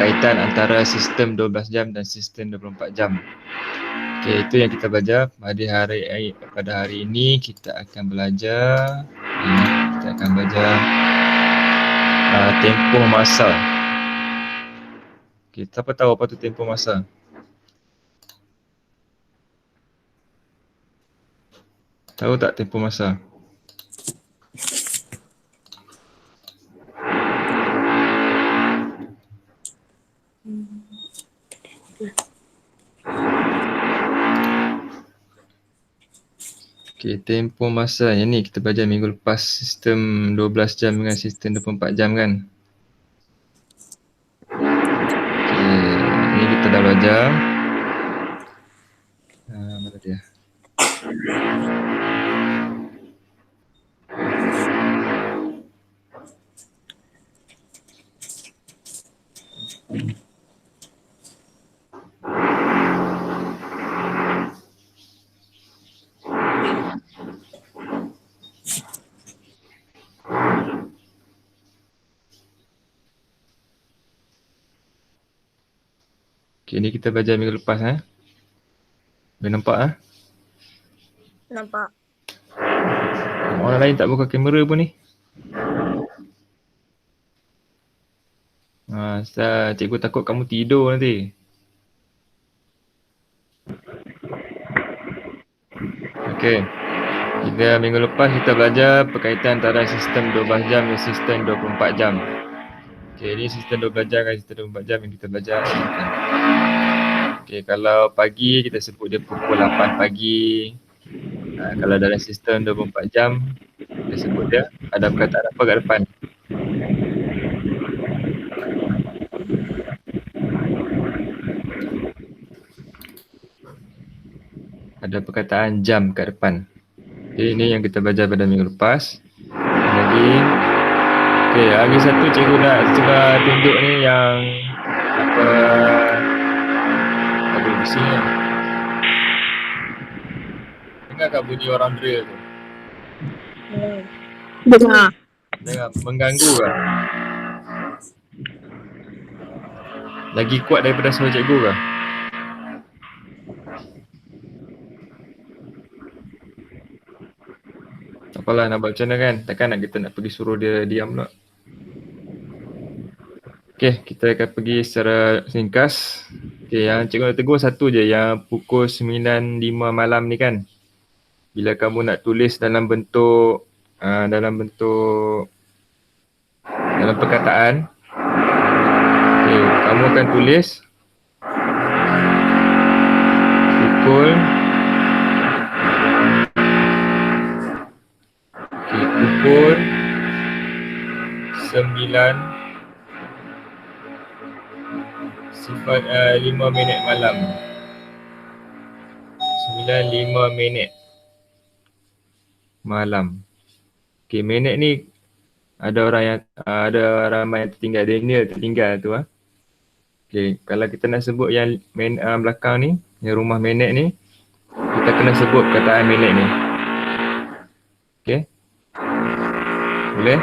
berkaitan antara sistem 12 jam dan sistem 24 jam. Okey, itu yang kita belajar pada hari ini. Kita akan belajar tempoh masa. Okey, siapa tahu apa tu tempoh masa? Tahu tak tempoh masa? Okey, tempoh masa yang ni kita belajar minggu lepas, sistem 12 jam dengan sistem 24 jam kan. Okey, ni kita dah belajar. Mana dia? Okey, ni kita belajar minggu lepas Boleh nampak Nampak. Orang lain tak buka kamera pun ni. Cikgu takut kamu tidur nanti. Okey. Minggu lepas kita belajar berkaitan antara sistem 12 jam dan sistem 24 jam. Okey, ni sistem 12 jam dan sistem 24 jam yang kita belajar. Okey, kalau pagi kita sebut dia pukul 8 pagi. Kalau dalam sistem 24 jam kita sebut dia ada perkataan apa kat depan? Ada perkataan jam kat depan. Okay, ini yang kita belajar pada minggu lepas. Lagi, okay, hari satu cikgu nak cuba tunjuk ni yang apa besi ni. Dengar tak bunyi orang drill tu? Dengar. Dengar, mengganggu ke? Lagi kuat daripada suara cikgu ke? Apalah nak buat macam mana kan? Takkan kita nak pergi suruh dia diam pula. Okey, kita akan pergi secara ringkas. Okey, yang cikgu nak tegur satu je, yang pukul 9.05 malam ni kan. Bila kamu nak tulis dalam bentuk dalam perkataan, okey, kamu akan tulis pukul 9:05 malam. 9:05 malam. Okey, minit ni ada ramai yang tertinggal. Daniel tertinggal tu Okey, kalau kita nak sebut yang belakang ni, yang rumah minit ni, kita kena sebut perkataan minit ni. Okey. Boleh?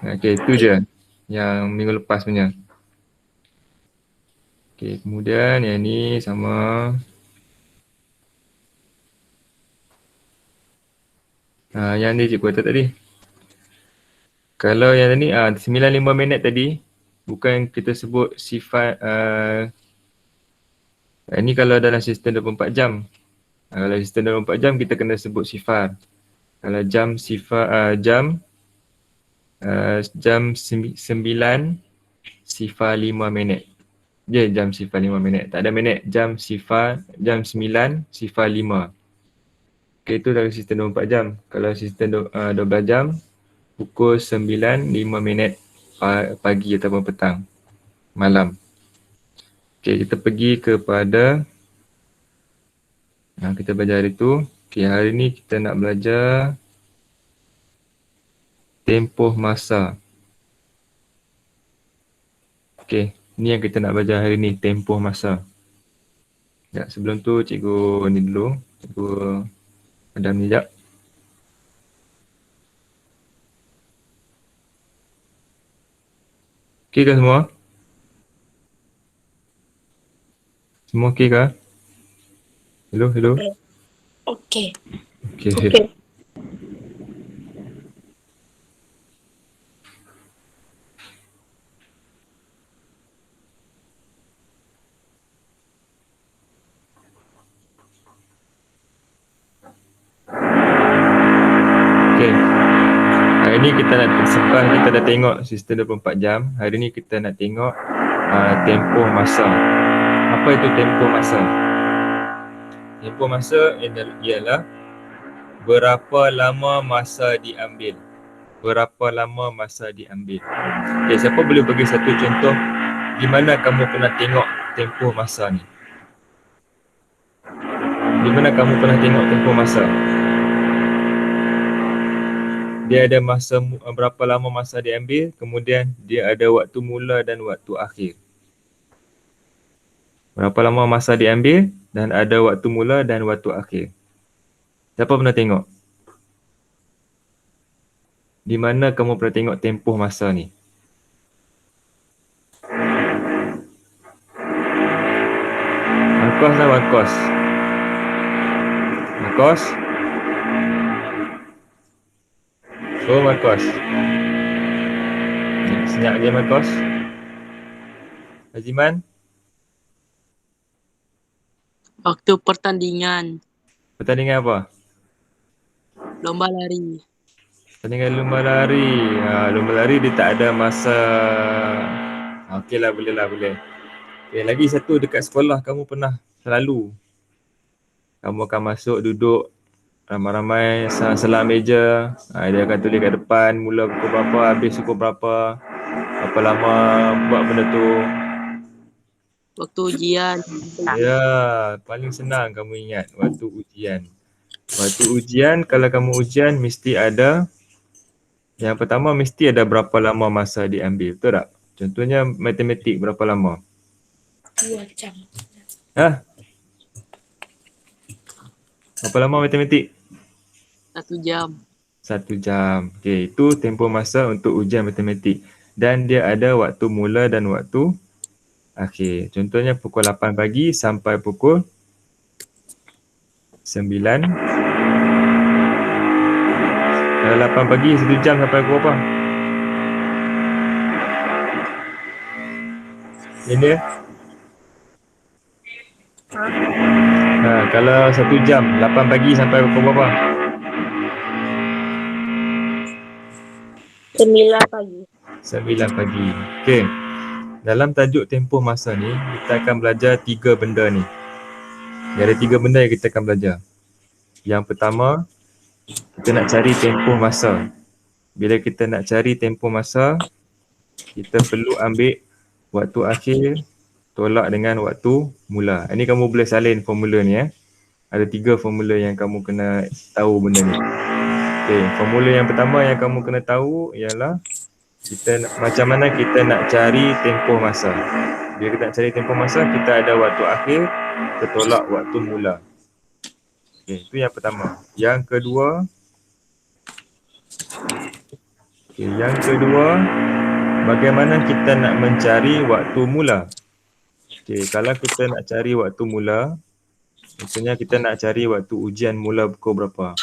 Okey, itu je yang minggu lepas punya. Okey, kemudian yang ni sama. Yang ni cikgu kata tadi. Kalau yang ni 9:05 tadi, bukan kita sebut sifat ini kalau dalam sistem 24 jam. Kalau sistem 24 jam kita kena sebut sifar. Kalau jam sifar jam 9:05 je, jam sifar 5 minit. Tak ada minit. Jam 9:05. Okay, itu dalam sistem 24 jam. Kalau sistem 12 jam, pukul 9:05 pagi ataupun petang, malam. Okay, kita pergi kepada kita belajar hari tu. Okay, hari ni kita nak belajar tempoh masa. Okay, ni yang kita nak belajar hari ni, tempoh masa. Ya, sebelum tu cikgu ni dulu. Cikgu padam ni sekejap. Okey ke semua? Semua okey ke? Hello, hello. Okey. Okey. Okey. Okey. Hari ni kita nak selepas kita dah tengok sistem 24 jam, hari ni kita nak tengok tempoh masa. Apa itu tempoh masa? Tempoh masa ialah berapa lama masa diambil. Berapa lama masa diambil. Okey, siapa boleh bagi satu contoh di mana kamu pernah tengok tempoh masa ni? Di mana kamu pernah tengok tempoh masa? Dia ada masa berapa lama masa diambil, kemudian dia ada waktu mula dan waktu akhir. Berapa lama masa diambil dan ada waktu mula dan waktu akhir. Siapa pernah tengok? Di mana kamu pernah tengok tempoh masa ni? Marcos lah, Marcos. Marcos? Oh, Marcos. Senyap dia, Marcos. Hajiman? Waktu pertandingan Pertandingan apa? lomba lari. Pertandingan lumba lari. Lumba lari dia tak ada masa. Okey lah, boleh lah, boleh. Okay, lagi satu dekat sekolah kamu pernah selalu. Kamu akan masuk, duduk ramai-ramai selang meja. Dia akan tulis kat depan mula pukul berapa, habis pukul berapa. Berapa lama buat benda tu. Waktu ujian. Ya, paling senang kamu ingat waktu ujian. Waktu ujian, kalau kamu ujian mesti ada. Yang pertama mesti ada berapa lama masa diambil, betul tak? Contohnya matematik berapa lama? 2 jam. Hah? Berapa lama matematik? 1 jam. 1 jam. Okey, itu tempoh masa untuk ujian matematik. Dan dia ada waktu mula dan waktu akhir. Contohnya pukul 8 pagi sampai pukul 9. Kalau 8 pagi 1 jam sampai pukul apa? Ini kalau 1 jam 8 pagi sampai pukul berapa? 9 pagi. 9 pagi. Okey. Dalam tajuk tempoh masa ni, kita akan belajar 3 benda ni. Dia ada 3 benda yang kita akan belajar. Yang pertama, kita nak cari tempoh masa. Bila kita nak cari tempoh masa, kita perlu ambil waktu akhir tolak dengan waktu mula. Ini kamu boleh salin formula ni . Ada 3 formula yang kamu kena tahu benda ni. Okey, formula yang pertama yang kamu kena tahu ialah macam mana kita nak cari tempoh masa. Bila kita nak cari tempoh masa, kita ada waktu akhir, kita tolak waktu mula. Okey, itu yang pertama. Yang kedua, bagaimana kita nak mencari waktu mula. Okey, kalau kita nak cari waktu mula, contohnya kita nak cari waktu ujian mula pukul berapa.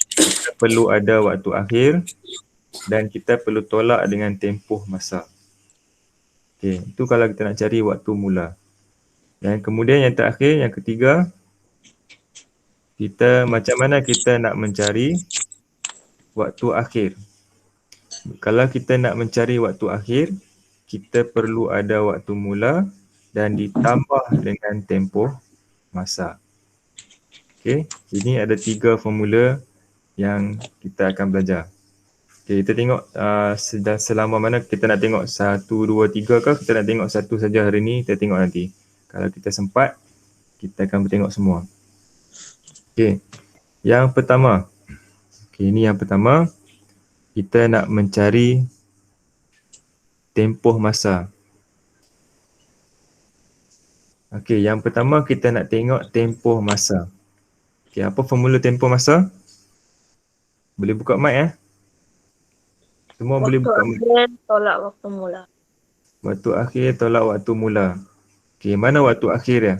Kita perlu ada waktu akhir dan kita perlu tolak dengan tempoh masa. Okey, itu kalau kita nak cari waktu mula. Dan kemudian yang terakhir, yang ketiga, macam mana kita nak mencari waktu akhir. Kalau kita nak mencari waktu akhir, kita perlu ada waktu mula dan ditambah dengan tempoh masa. Okey, ini ada 3 formula yang kita akan belajar. Okey, kita tengok selama mana kita nak tengok 1, 2, 3 ke kita nak tengok satu saja hari ni, kita tengok nanti. Kalau kita sempat, kita akan bertengok semua. Okey, yang pertama. Okey, ini yang pertama. Kita nak mencari tempoh masa. Okey, yang pertama kita nak tengok tempoh masa. Okey, apa formula tempoh masa? Boleh buka mic . Semua boleh buka mic. Waktu akhir tolak waktu mula. Waktu akhir tolak waktu mula. Okey, mana waktu akhir dia?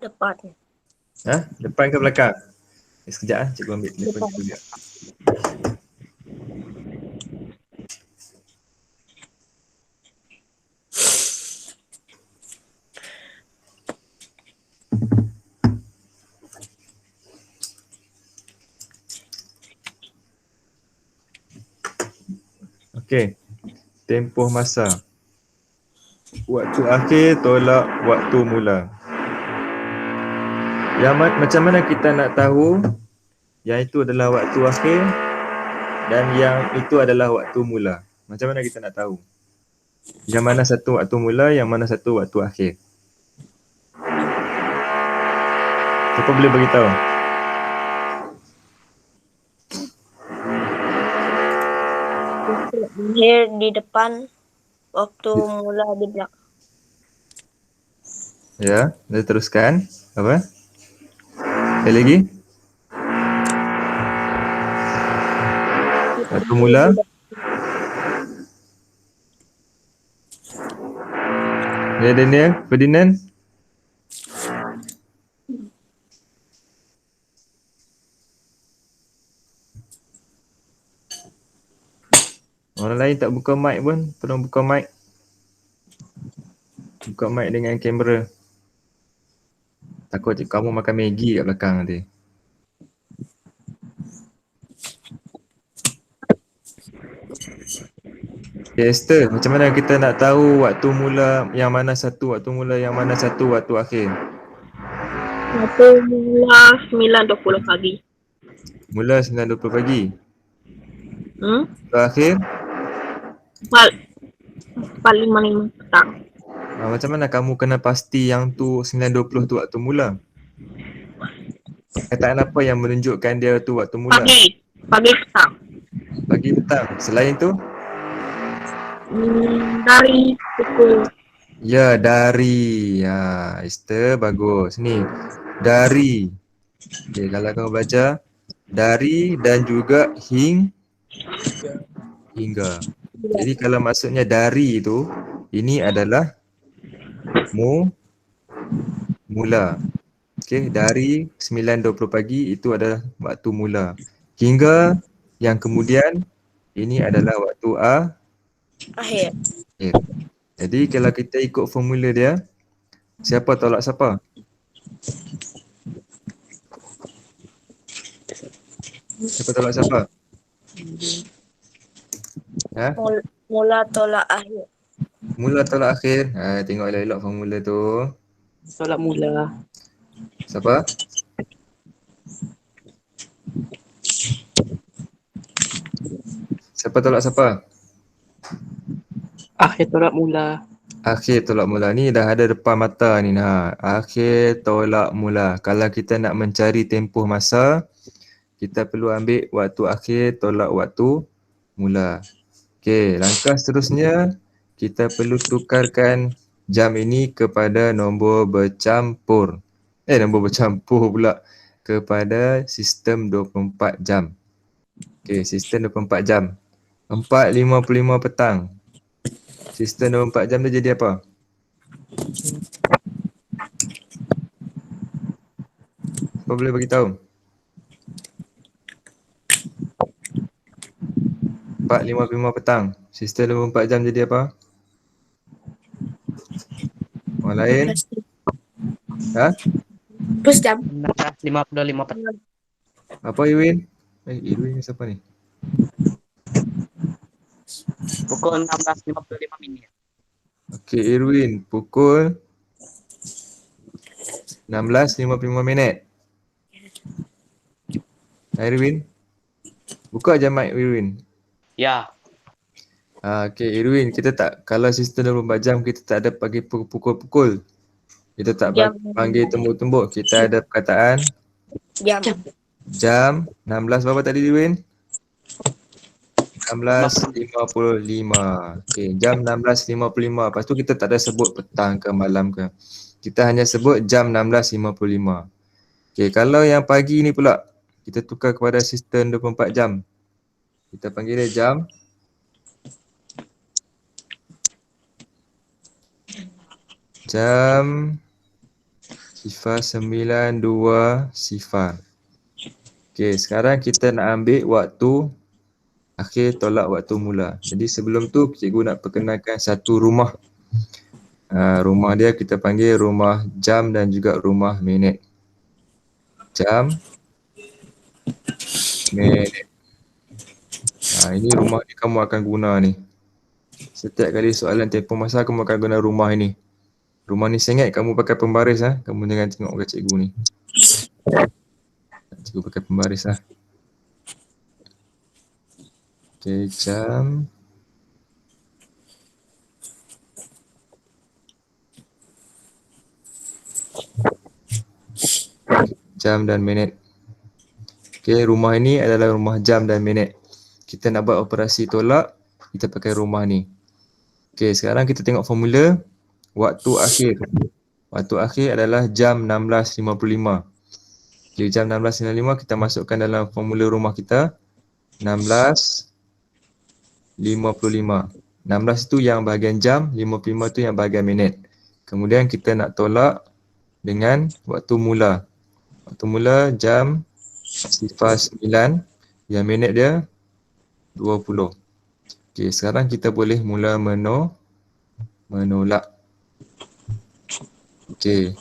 Depan. Depan ke belakang? Sekejap cikgu ambil telefon Depan. cikgu dia. Okey. Tempoh masa. Waktu akhir tolak waktu mula. Macam mana kita nak tahu yang itu adalah waktu akhir dan yang itu adalah waktu mula? Macam mana kita nak tahu? Yang mana satu waktu mula, yang mana satu waktu akhir? Siapa boleh beritahu? Waktu akhir di depan, waktu mula di belakang. Ya, kita teruskan. Apa? Sekali lagi. Waktu mula. Ya, Daniel, Ferdinand. Orang lain tak buka mic pun, tolong buka mic. Buka mic dengan kamera. Takut kamu makan Maggi kat belakang nanti. Okay, Esther, macam mana kita nak tahu waktu mula yang mana satu waktu mula, yang mana satu waktu akhir? Waktu mula 9.20 pagi. Mula 9.20 pagi. Waktu akhir? 4.55 petang. Macam mana kamu kena pasti yang tu 9.20 tu waktu mula? Kataan apa yang menunjukkan dia tu waktu mula? Pagi petang. Pagi petang. Selain tu? Dari pukul. Ya, dari. Ya, Esther bagus. Ni, dari. Okay, kalau kamu baca, dari dan juga hingga. Jadi kalau maksudnya dari itu, ini adalah mula. Okey, dari 9.20 pagi itu adalah waktu mula. Hingga yang kemudian ini adalah waktu Akhir. Jadi kalau kita ikut formula dia, siapa tolak siapa? Siapa tolak siapa? Mula tolak akhir. Mula tolak akhir. Tengok elok-elok formula tu. Tolak mula. Siapa? Siapa tolak siapa? Akhir tolak mula. Akhir tolak mula. Ni dah ada depan mata ni. Akhir tolak mula. Kalau kita nak mencari tempoh masa, kita perlu ambil waktu akhir tolak waktu mula. Okey, langkah seterusnya kita perlu tukarkan jam ini kepada nombor bercampur. Nombor bercampur pula. Kepada sistem 24 jam. Okey, sistem 24 jam. 4.55 petang. Sistem 24 jam dia jadi apa? Siapa boleh beritahu? 4.55 petang. Sistem 24 jam jadi apa? Orang lain? Plus jam. 16.55 petang. Apa Irwin? Irwin ni siapa ni? Pukul 16.55 minit. Okey, Irwin, pukul 16.55 minit. Irwin, buka je mic Irwin. Ya. Okey, Irwin, kita tak, kalau sistem 24 jam kita tak ada bagi pukul-pukul. Kita tak panggil tembok-tembok. Kita ada perkataan jam 16 berapa tadi Irwin? 16.55. Okey, jam 16.55. Lepas tu kita tak ada sebut petang ke malam ke. Kita hanya sebut jam 16.55. Okey, kalau yang pagi ni pula kita tukar kepada sistem 24 jam. Kita panggil dia jam. Jam 09.20. Okey, sekarang kita nak ambil waktu akhir tolak waktu mula. Jadi sebelum tu cikgu nak perkenalkan satu rumah. Rumah dia kita panggil rumah jam dan juga rumah minit. Jam, minit. Ini rumah ni kamu akan guna ni. Setiap kali soalan tempoh masa kamu akan guna rumah ini. Rumah ni saya ingat kamu pakai pembaris Kamu jangan tengok ke cikgu ni. Cikgu pakai pembaris Okey, jam. Jam dan minit. Okey, rumah ini adalah rumah jam dan minit. Kita nak buat operasi tolak, kita pakai rumah ni. Okey, sekarang kita tengok formula waktu akhir. Waktu akhir adalah jam 16.55. Jadi jam 16.55 kita masukkan dalam formula rumah kita. 16.55. 16 itu yang bahagian jam, 55 itu yang bahagian minit. Kemudian kita nak tolak dengan waktu mula. Waktu mula jam 09, yang minit dia 20. Okey, sekarang kita boleh mula menolak. Okey,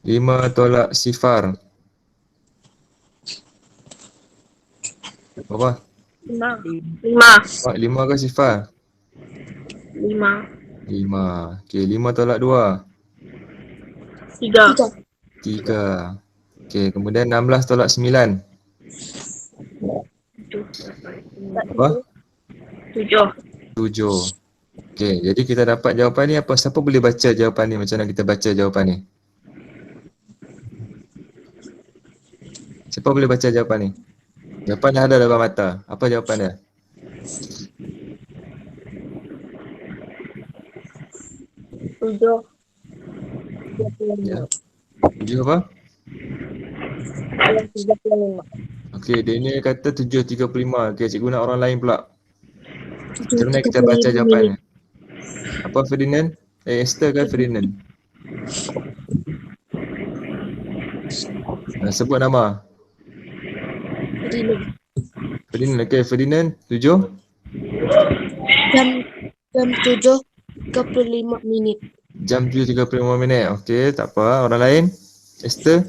5 tolak 0. Berapa? 5. 5 ke 0? 5. 5. Okey, 5 tolak 2. 3. 3. Okey, kemudian 16 tolak 9. Apa? 7. 7. Okey, jadi kita dapat jawapan ni apa? Siapa boleh baca jawapan ni? Macam mana kita baca jawapan ni? Siapa boleh baca jawapan ni? Jawapan dah ada dalam mata. Apa jawapan dia? Tujuh. Ya. 7 apa? 35. Okey, dia ni kata 7.35. Okey, cikgu nak orang lain pula. Macam mana kita baca jawapannya? Apa Ferdinand? Esther ke Ferdinand? Sebut nama. Ferdinand. Okey, Ferdinand 7. Jam 7.35 minit. Jam 7.35 minit. Okey, tak apa. Orang lain? Esther?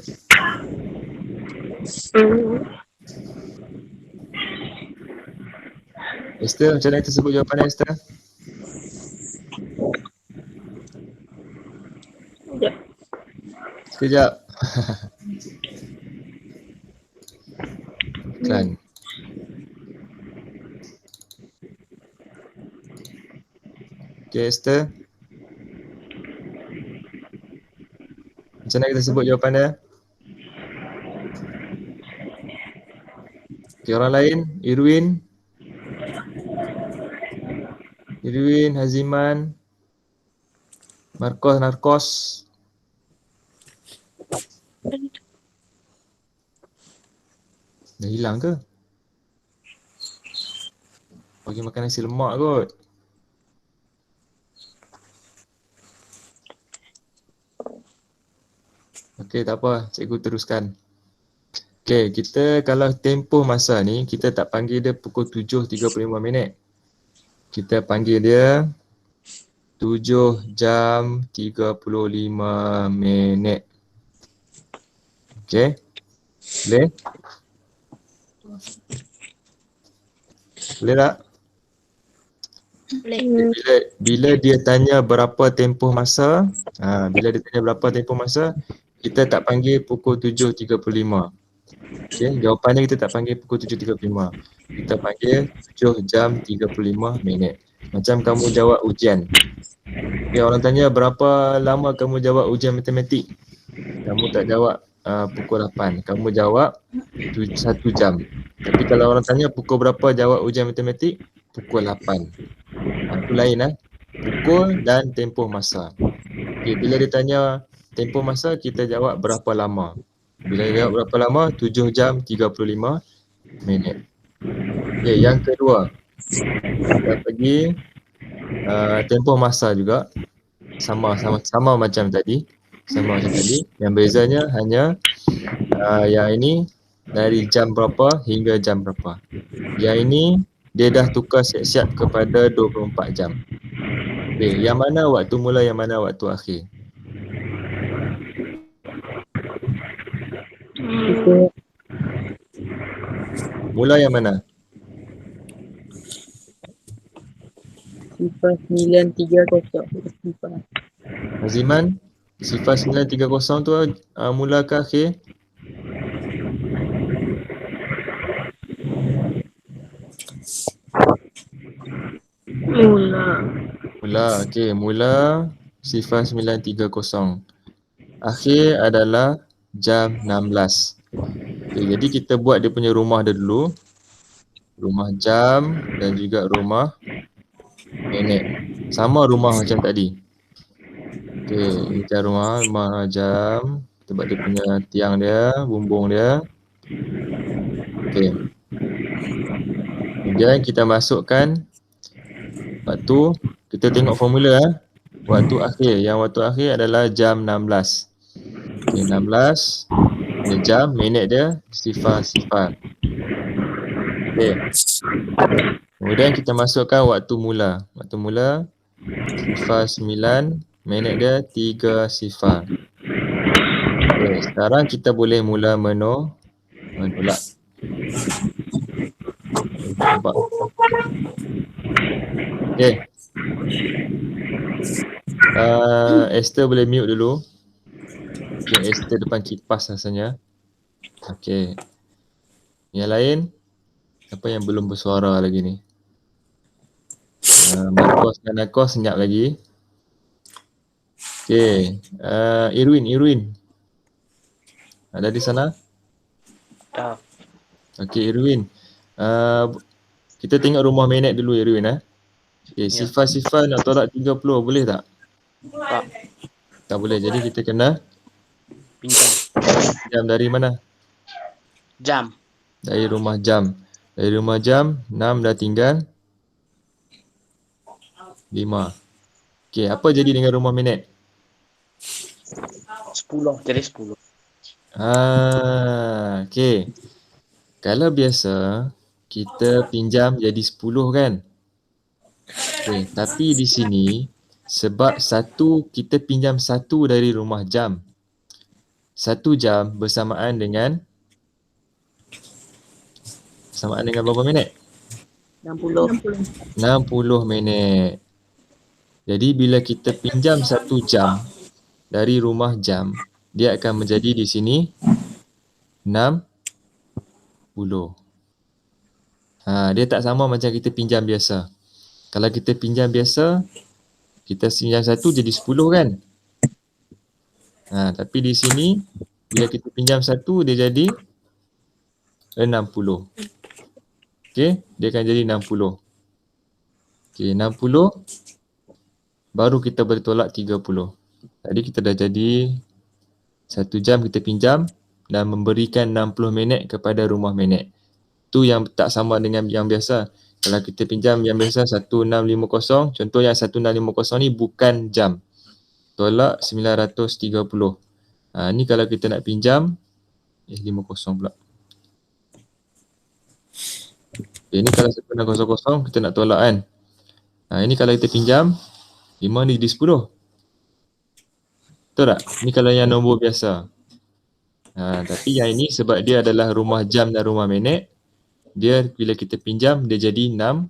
Esther, macam mana kita sebut jawapan Esther? Sekejap. Kan. Okey, Esther. Macam mana kita sebut jawapan dia? Okey, orang lain? Irwin, Haziman, Narkos. Dah hilang ke? Bagi makan nasi lemak kot. Okey, tak apa. Cikgu teruskan. Okey, kita kalau tempoh masa ni, kita tak panggil dia pukul 7.35 minit. Kita panggil dia 7 jam 35 minit. Okey? Boleh? Boleh tak? Boleh. Bila dia tanya berapa tempoh masa, kita tak panggil pukul 7.35. Okey, jawapannya kita tak panggil pukul 7.35. Kita panggil 7 jam 35 minit. Macam kamu jawab ujian. Okay, orang tanya berapa lama kamu jawab ujian matematik. Kamu tak jawab pukul 8. Kamu jawab 1 jam. Tapi kalau orang tanya pukul berapa jawab ujian matematik, pukul 8. Itu lain pukul dan tempoh masa. Okay, bila dia tanya tempoh masa, kita jawab berapa lama. Bila dia jawab berapa lama, 7 jam 35 minit. Okay, yang kedua. Kita pergi tempoh masa juga. Sama macam tadi. Yang bezanya hanya yang ini dari jam berapa hingga jam berapa. Yang ini dia dah tukar siap-siap kepada 24 jam. Okay, yang mana waktu mula, yang mana waktu akhir? Mula yang mana? Sifar 930. Sifar. Aziman, sifar 930 tu mula ke akhir? Mula. Mula, okey. Mula sifar 930. Akhir adalah jam 16. Okay, jadi kita buat dia punya rumah dia dulu. Rumah jam dan juga rumah minit. Sama rumah macam tadi. Okey, ini kan rumah jam. Kita buat dia punya tiang dia, bumbung dia. Okey. Kemudian kita masukkan waktu, kita tengok formula waktu akhir. Yang waktu akhir adalah jam 16. Okey, 16 dia jam, minit dia sifar. Okey. Kemudian kita masukkan waktu mula. Waktu mula sifar 9, minit dia 3 sifar. Okey, sekarang kita boleh mula menolak. Nampak? Okey. Esther boleh mute dulu. Okay, Esther depan kipas rasanya. Okey. Yang lain? Siapa yang belum bersuara lagi ni? Marcos dan Akos senyap lagi. Okey. Irwin. Ada di sana? Dah. Okey, Irwin. Kita tengok rumah minit dulu, Irwin. Okey, Ya. sifar nak tolak 30, boleh tak? Tak. Tak boleh. Jadi kita kena Pinjam. jam dari mana? Jam. Dari rumah jam. Dari rumah jam, 6 dah tinggal 5. Okey, apa jadi dengan rumah minit? 10. Jadi 10. Okey. Kalau biasa kita pinjam jadi 10 kan? Okey, tapi di sini sebab kita pinjam 1 dari rumah jam. 1 jam bersamaan dengan berapa minit? 60. 60 minit. Jadi bila kita pinjam 1 jam dari rumah jam, dia akan menjadi di sini 60. Dia tak sama macam kita pinjam biasa. Kalau kita pinjam biasa, kita pinjam 1 jadi 10 kan? Tapi di sini bila kita pinjam 1 dia jadi 60. Okey, dia akan jadi 60. Okey, 60 baru kita boleh tolak 30. Tadi kita dah jadi 1 jam kita pinjam dan memberikan 60 minit kepada rumah minit. Tu yang tak sama dengan yang biasa. Kalau kita pinjam yang biasa 1650, contoh yang 1650 ni bukan jam. Tolak 930. Ni kalau kita nak pinjam 50 pula. Ini kalau 900 kita nak tolak kan. Ini kalau kita pinjam 5 ni jadi 10. Betul tak? Ni kalau yang nombor biasa. Tapi yang ini sebab dia adalah rumah jam dan rumah minit, dia bila kita pinjam dia jadi 60.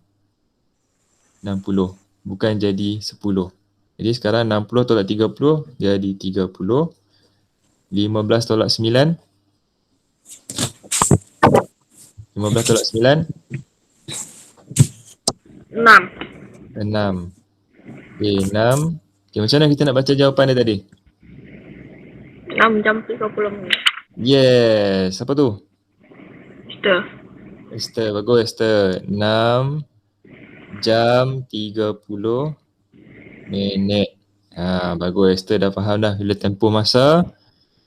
Bukan jadi 10. Jadi sekarang 60 tolak 30 jadi 30. 15 tolak 9. 15 tolak 9. 6. 6. Okay, 6. Okay, macam mana kita nak baca jawapan dia tadi? 6 jam 30 minit. Yes. Apa tu? Kita. Esther. Bagus Esther. 6 jam 30 minit. Bagus Esther dah faham dah. Bila tempoh masa,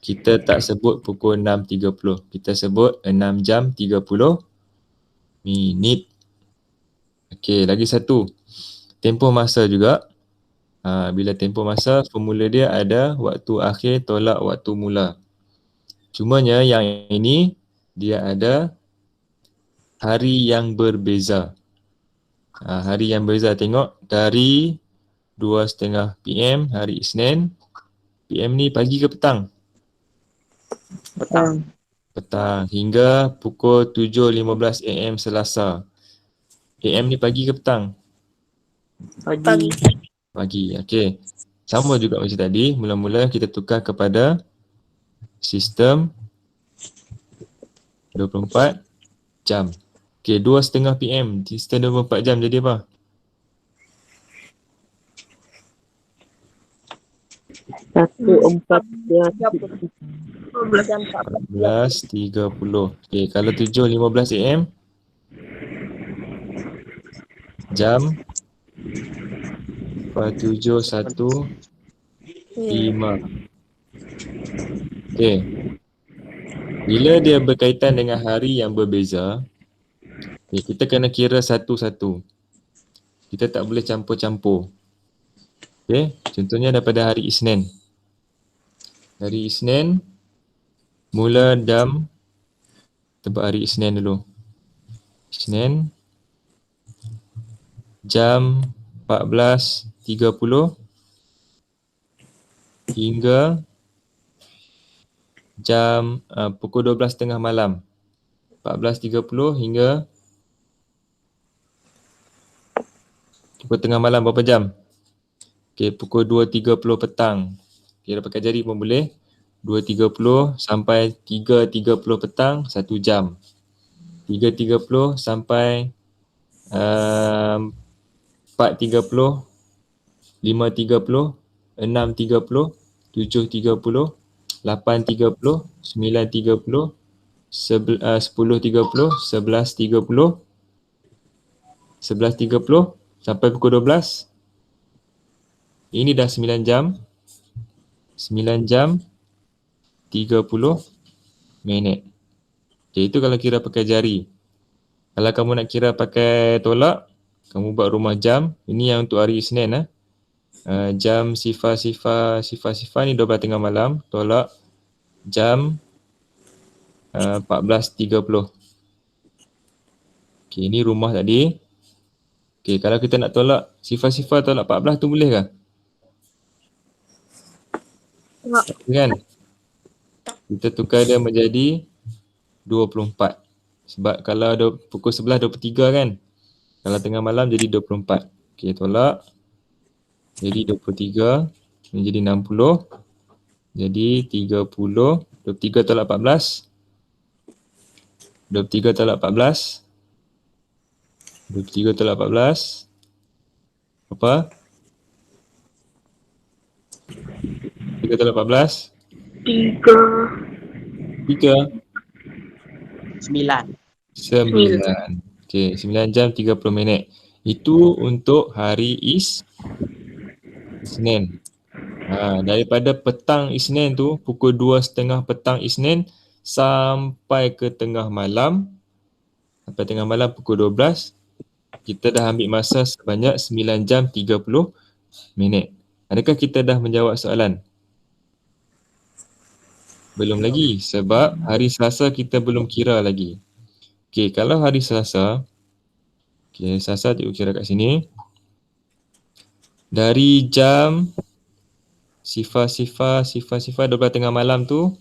kita tak sebut pukul 6.30. Kita sebut 6 jam 30 minit. Okey, lagi satu. Tempoh masa juga. Bila tempoh masa, formula dia ada waktu akhir tolak waktu mula. Cumanya yang ini, dia ada hari yang berbeza. Hari yang berbeza, tengok dari 2.30 PM hari Isnin. PM ni pagi ke petang? Petang. Petang. Hingga pukul 7.15 AM Selasa. AM ni pagi ke petang? Pagi. Pagi. Okey. Sama juga macam tadi. Mula-mula kita tukar kepada sistem 24 jam. Okey, 2.30 PM. Sistem 24 jam jadi apa? Satu empat dia 12 jam 14.30. Okey, kalau 7.15 AM jam 4715. Okey. Bila dia berkaitan dengan hari yang berbeza, kita kena kira satu-satu. Kita tak boleh campur-campur. Okey, contohnya daripada hari Isnin. Hari Isnin mula jam, tebak hari Isnin dulu. Isnin jam 14.30 hingga jam pukul 12.30 malam. 14.30 hingga pukul tengah malam berapa jam? Okey, pukul 2.30 petang. Kira pakai jari pun boleh. 2.30 sampai 3.30 petang, 1 jam. 3.30 sampai 4.30, 5.30, 6.30, 7.30, 8.30, 9.30, 10.30, 11.30, 11.30 sampai pukul 12. Ini dah 9 jam. 9 jam 30 minit. Okay, itu kalau kira pakai jari. Kalau kamu nak kira pakai tolak, kamu buat rumah jam. Ini yang untuk hari Isnin. Jam sifar ni 12 tengah malam. Tolak jam 14.30. Okay, ini rumah tadi. Okay, kalau kita nak tolak sifar tolak 14 tu boleh ke? Tak. Kan? Kita tukar dia menjadi 24. Sebab kalau ada pukul 11, 23 kan? Kalau tengah malam jadi 24. Okey, tolak. Jadi 23. Menjadi 60. Jadi 30. 23 tolak 14. 23 tolak 14. 23 tolak 14. Apa? 3 tolak 14. 3. 3. 9. 9. Okey, 9 jam 30 minit. Itu untuk hari Isnin. Daripada petang Isnin tu, pukul 2.30 petang Isnin sampai ke tengah malam, sampai tengah malam pukul 12, kita dah ambil masa sebanyak 9 jam 30 minit. Adakah kita dah menjawab soalan? Belum lagi, sebab hari Selasa kita belum kira lagi. Okey, kalau hari Selasa, Selasa cikgu kira kat sini. Dari jam sifar 12 tengah malam tu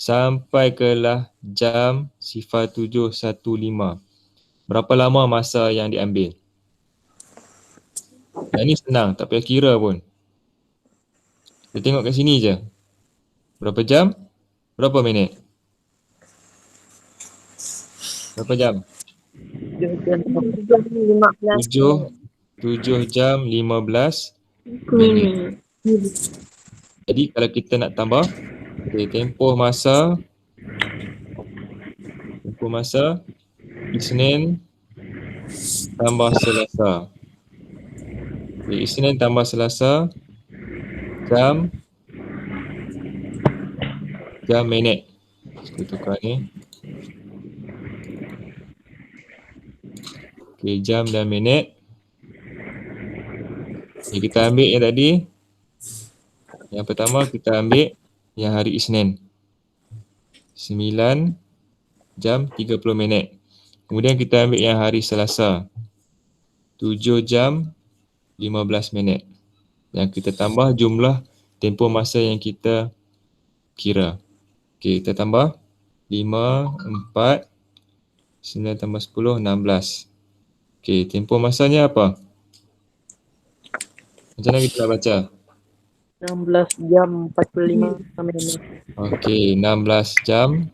sampai ke lah jam sifar 7.15. Berapa lama masa yang diambil? Yang ni senang, tak payah kira pun. Kita tengok kat sini je. Berapa jam? Berapa minit? Berapa jam? 15 7 jam 15 minit. Jadi kalau kita nak tambah, tempoh masa Isnin tambah Selasa. Isnin tambah Selasa, jam minit. Kita tukar ni. Jam dan minit. Okay, kita ambil yang tadi. Yang pertama kita ambil yang hari Isnin. 9 jam 30 minit. Kemudian kita ambil yang hari Selasa. 7 jam 15 minit. Dan kita tambah jumlah tempoh masa yang kita kira. Okey, kita tambah 5, 4, 9 tambah 10, 16. Okey, tempoh masanya apa? Macam mana kita nak baca? 16 jam 45 minit. Okey, 16 jam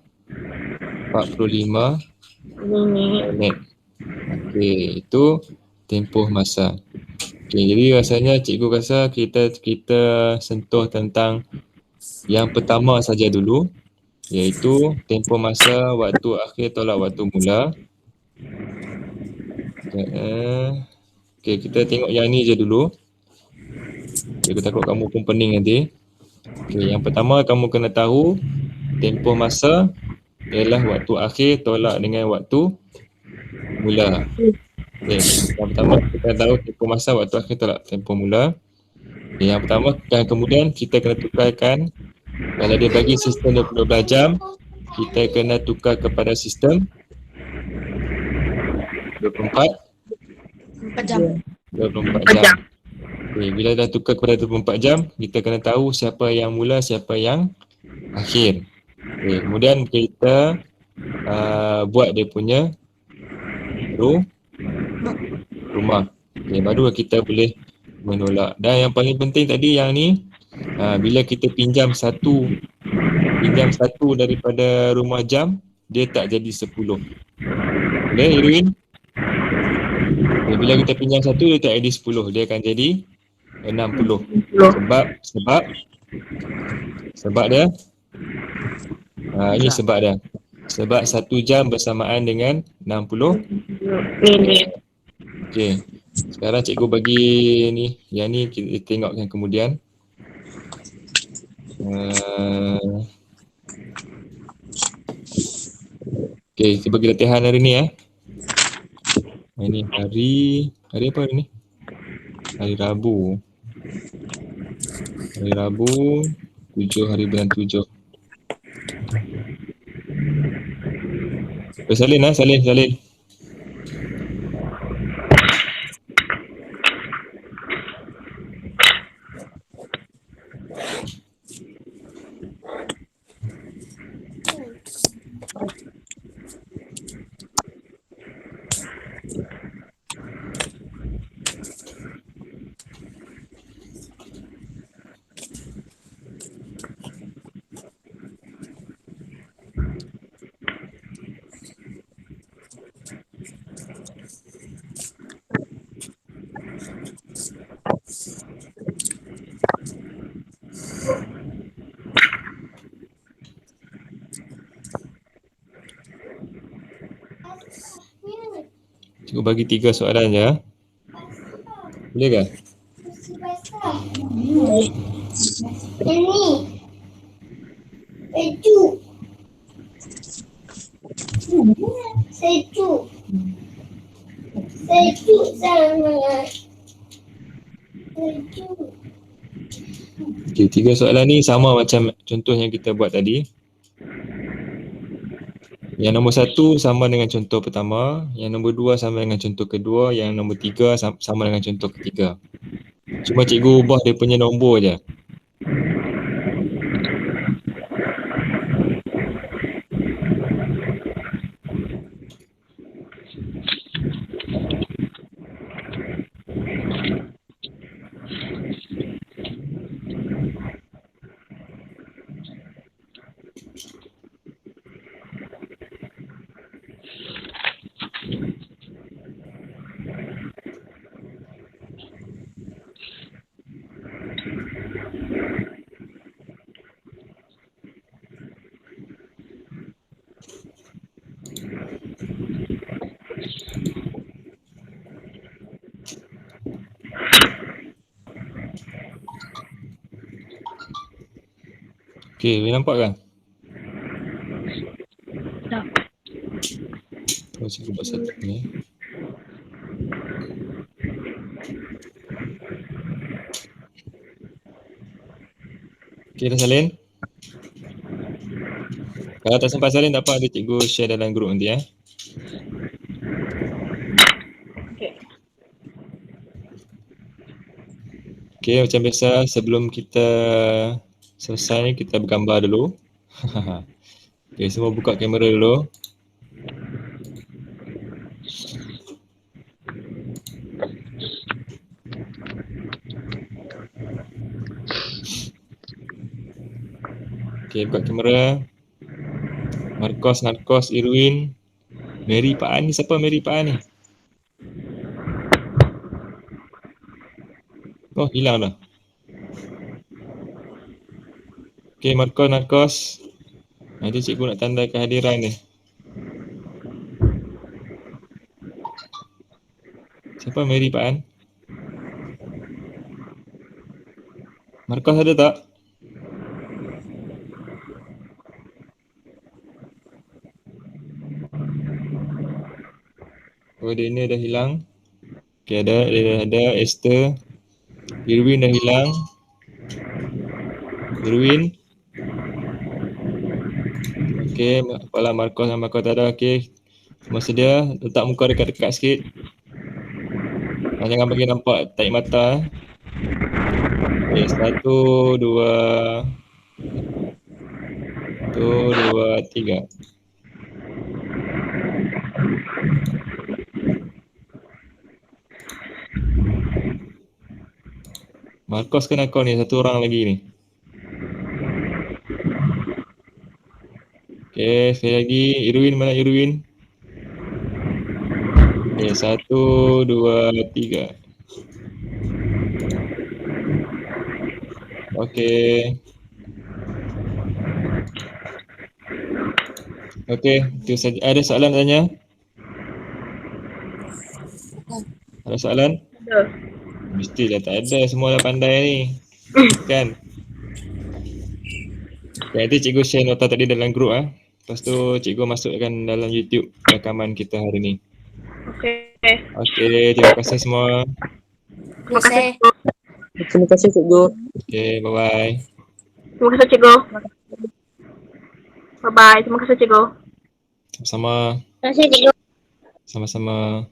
45 Minit. minit. Okey, itu tempoh masa. Okey, jadi rasanya cikgu rasa kita sentuh tentang yang pertama saja dulu, iaitu tempoh masa waktu akhir tolak waktu mula. Okey, kita tengok yang ni je dulu. Okay, aku takut kamu pun pening nanti. Okay, yang pertama kamu kena tahu tempoh masa ialah waktu akhir tolak dengan waktu mula. Okay, yang pertama kita tahu tempoh masa waktu akhir tolak tempoh mula. Okay, yang pertama dan kemudian kita kena tukarkan, kalau dia bagi sistem 24 jam, kita kena tukar kepada sistem 24 jam. 24 jam. Okay, bila dah tukar kepada 24 jam, kita kena tahu siapa yang mula, siapa yang akhir. Okay, kemudian kita buat dia punya rumah. Okay, baru kita boleh menolak. Dan yang paling penting tadi yang ni, bila kita pinjam satu daripada rumah jam, dia tak jadi 10. Boleh, Irwin? Okay, bila kita pinjam satu, dia tak jadi 10. Dia akan jadi 60. Sebab dia ini sebab dia. Sebab 1 jam bersamaan dengan 60 Minit. okey. Sekarang cikgu bagi ni, yang ni kita tengok yang kemudian. Okey, kita bagi latihan hari ni Ini hari apa hari ni? Hari Rabu. Hari Rabu 7 hari bulan 7. Salin. Cikgu bagi 3 soalan je. Boleh ke? Ini. Sejuk. Sejuk sangat. Sejuk. Okay, 3 soalan ni sama macam contoh yang kita buat tadi. Yang nombor 1 sama dengan contoh pertama, yang nombor 2 sama dengan contoh kedua, yang nombor 3 sama dengan contoh ketiga. Cuma cikgu ubah dia punya nombor je. Okay, boleh nampak kan? Tak. Oh, cikgu buat satu ni. Okey dah salin? Kalau tak sempat salin tak apa, nanti cikgu share dalam grup nanti ya. Okey. Okey, macam biasa sebelum kita selesai kita bergambar dulu. Okey, semua buka kamera dulu. Okey, buka kamera. Marcos, Irwin, Mary Pak An ni siapa Mary Pak An ni? Oh, hilang dah. Okey, Marcos. Nanti cikgu nak tanda kehadiran dia. Siapa Mary Pak An? Marcos ada tak? Oh, dia ni dah hilang. Okey, dia dah ada. Esther. Irwin dah hilang. Irwin. Okey, kepala Marcos dan Marcos tak ada. Okey. Semua sedia. Letak muka dekat-dekat sikit. Jangan bagi nampak tarik mata. Okey, 1, 2, 3. Marcos kena kau ni, satu orang lagi ni. Okey, sekali lagi. Irwin, mana Irwin? Okey, 1, 2, 3. Okey. Okey, itu saja. Ada soalan tanya? Ada soalan? Ada. Mestilah tak ada, semua dah pandai ni. Kan? Okay, nanti cikgu share nota tadi dalam grup ah. Lepas tu cikgu masukkan dalam YouTube rakaman kita hari ni. Okey. Okey, terima kasih semua. Terima kasih. Terima kasih cikgu. Okey, bye-bye. Terima kasih cikgu. Bye bye. Terima kasih cikgu. Sama-sama. Terima kasih cikgu. Sama-sama.